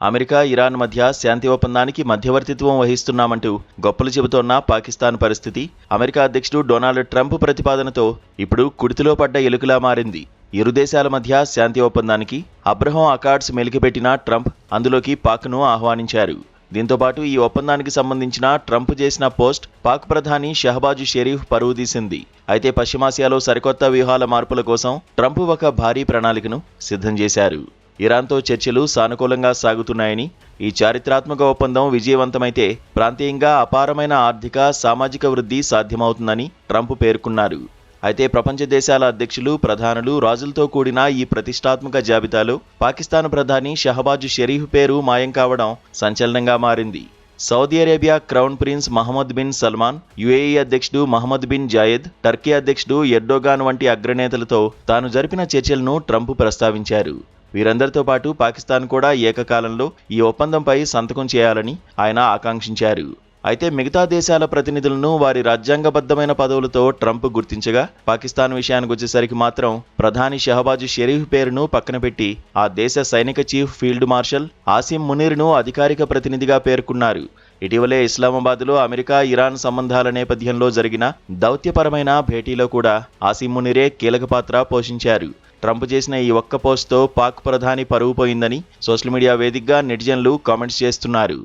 America, Iran మధ్య శాంతి ఒప్పందానికి మధ్యవర్తిత్వం వహిస్తున్నామంటూ గొప్పలు చెబుతోన్న పాకిస్తాన్ పరిస్థితి అమెరికా అధ్యక్షుడు డొనాల్డ్ ట్రంప్ ప్రతిపాదనతో ఇప్పుడు కుడితిలో పడ్డ ఎలుకలా మారింది. ఇరు దేశాల మధ్య శాంతి ఒప్పందానికి అబ్రహం అకార్డ్స్ మెలికిపెట్టిన ట్రంప్ అందులోకి పాక్ను ఆహ్వానించారు. దీంతోపాటు ఈ ఒప్పందానికి సంబంధించిన ట్రంప్ చేసిన పోస్ట్ పాక్ ప్రధాని షహబాజ్ షరీఫ్ పరువు తీసింది. అయితే పశ్చిమాసియాలో సరికొత్త వ్యూహాల మార్పుల కోసం ట్రంప్ ఒక భారీ ప్రణాళికను సిద్ధం చేశారు. ఇరాన్తో చర్చలు సానుకూలంగా సాగుతున్నాయని, ఈ చారిత్రాత్మక ఒప్పందం విజయవంతమైతే ప్రాంతీయంగా అపారమైన ఆర్థిక, సామాజిక వృద్ధి సాధ్యమవుతుందని ట్రంప్ పేర్కొన్నారు. అయితే ప్రపంచ దేశాల అధ్యక్షులు, ప్రధానులు, రాజులతో కూడిన ఈ ప్రతిష్టాత్మక జాబితాలో పాకిస్తాన్ ప్రధాని షహబాజ్ షరీఫ్ పేరు మాయం కావడం సంచలనంగా మారింది. Saudi Arabia crown prince Mohammed bin Salman, UAE అధ్యక్షుడు మహమ్మద్ బిన్ జాయెద్, టర్కీ అధ్యక్షుడు ఎర్డోగాన్ వంటి అగ్రనేతలతో తాను జరిపిన చర్చలను ట్రంప్ ప్రస్తావించారు. వీరందరితో పాటు పాకిస్తాన్ కూడా ఏకకాలంలో ఈ ఒప్పందంపై సంతకం చేయాలని ఆయన ఆకాంక్షించారు. అయితే మిగతా దేశాల ప్రతినిధులను వారి రాజ్యాంగబద్ధమైన పదవులతో ట్రంప్ గుర్తించగా, పాకిస్తాన్ విషయానికి వచ్చేసరికి మాత్రం ప్రధాని షహబాజ్ షరీఫ్ పేరును పక్కన పెట్టి ఆ దేశ సైనిక చీఫ్ ఫీల్డ్ మార్షల్ ఆసిం మునీర్ను అధికారిక ప్రతినిధిగా పేర్కొన్నారు. ఇటీవలే ఇస్లామాబాద్లో అమెరికా, ఇరాన్ సంబంధాల నేపథ్యంలో జరిగిన దౌత్యపరమైన భేటీలో కూడా ఆసిం మునీరే కీలక పాత్ర పోషించారు. ట్రంప్ చేసిన ఈ ఒక్క పోస్ట్తో పాక్ ప్రధాని పరువు పోయిందని సోషల్ మీడియా వేదికగా నెటిజన్లు కామెంట్స్ చేస్తున్నారు.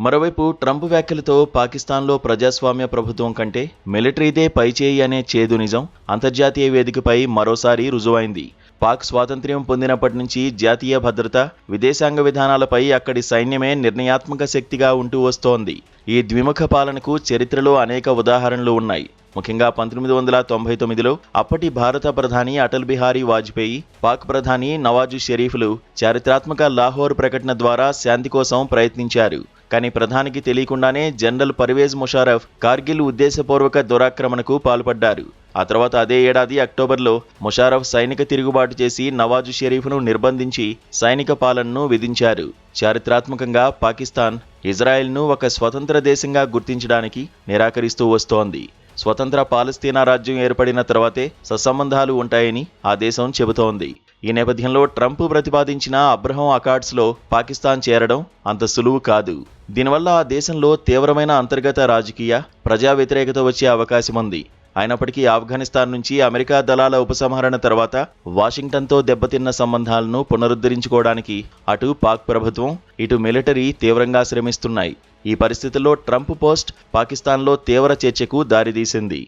మరోవైపు ట్రంప్ వ్యాఖ్యలతో పాకిస్తాన్లో ప్రజాస్వామ్య ప్రభుత్వం కంటే మిలిటరీదే పైచేయి అనే చేదు నిజం అంతర్జాతీయ వేదికపై మరోసారి రుజువైంది. పాక్ స్వాతంత్ర్యం పొందినప్పటి నుంచి జాతీయ భద్రత, విదేశాంగ విధానాలపై అక్కడి సైన్యమే నిర్ణయాత్మక శక్తిగా ఉంటూ వస్తోంది. ఈ ద్విముఖ పాలనకు చరిత్రలో అనేక ఉదాహరణలు ఉన్నాయి. ముఖ్యంగా 1999లో అప్పటి భారత ప్రధాని అటల్ బిహారీ వాజ్పేయి, పాక్ ప్రధాని నవాజ్ షరీఫ్లు చారిత్రాత్మక లాహోర్ ప్రకటన ద్వారా శాంతి కోసం ప్రయత్నించారు. కానీ ప్రధానికి తెలియకుండానే జనరల్ పర్వేజ్ ముషారఫ్ కార్గిల్ ఉద్దేశపూర్వక దురాక్రమణకు పాల్పడ్డారు. ఆ తర్వాత అదే ఏడాది అక్టోబర్లో ముషారఫ్ సైనిక తిరుగుబాటు చేసి నవాజ్ షరీఫ్ను నిర్బంధించి సైనిక పాలనను విధించారు. చారిత్రాత్మకంగా పాకిస్తాన్ ఇజ్రాయెల్ను ఒక స్వతంత్ర దేశంగా గుర్తించడానికి నిరాకరిస్తూ వస్తోంది. స్వతంత్ర పాలస్తీనా రాజ్యం ఏర్పడిన తర్వాతే సత్సంబంధాలు ఉంటాయని ఆ దేశం చెబుతోంది. ఈ నేపథ్యంలో ట్రంప్ ప్రతిపాదించిన అబ్రహం అకార్డ్స్లో పాకిస్తాన్ చేరడం అంత సులువు కాదు. దీనివల్ల ఆ దేశంలో తీవ్రమైన అంతర్గత రాజకీయ, ప్రజా వ్యతిరేకత వచ్చే అవకాశం ఉంది. అయినప్పటికీ ఆఫ్ఘనిస్తాన్ నుంచి అమెరికా దళాల ఉపసంహరణ తర్వాత వాషింగ్టన్తో దెబ్బతిన్న సంబంధాలను పునరుద్ధరించుకోవడానికి అటు పాక్ ప్రభుత్వం, ఇటు మిలిటరీ తీవ్రంగా శ్రమిస్తున్నాయి. ఈ పరిస్థితుల్లో ట్రంప్ పోస్ట్ పాకిస్తాన్లో తీవ్ర చర్చకు దారితీసింది.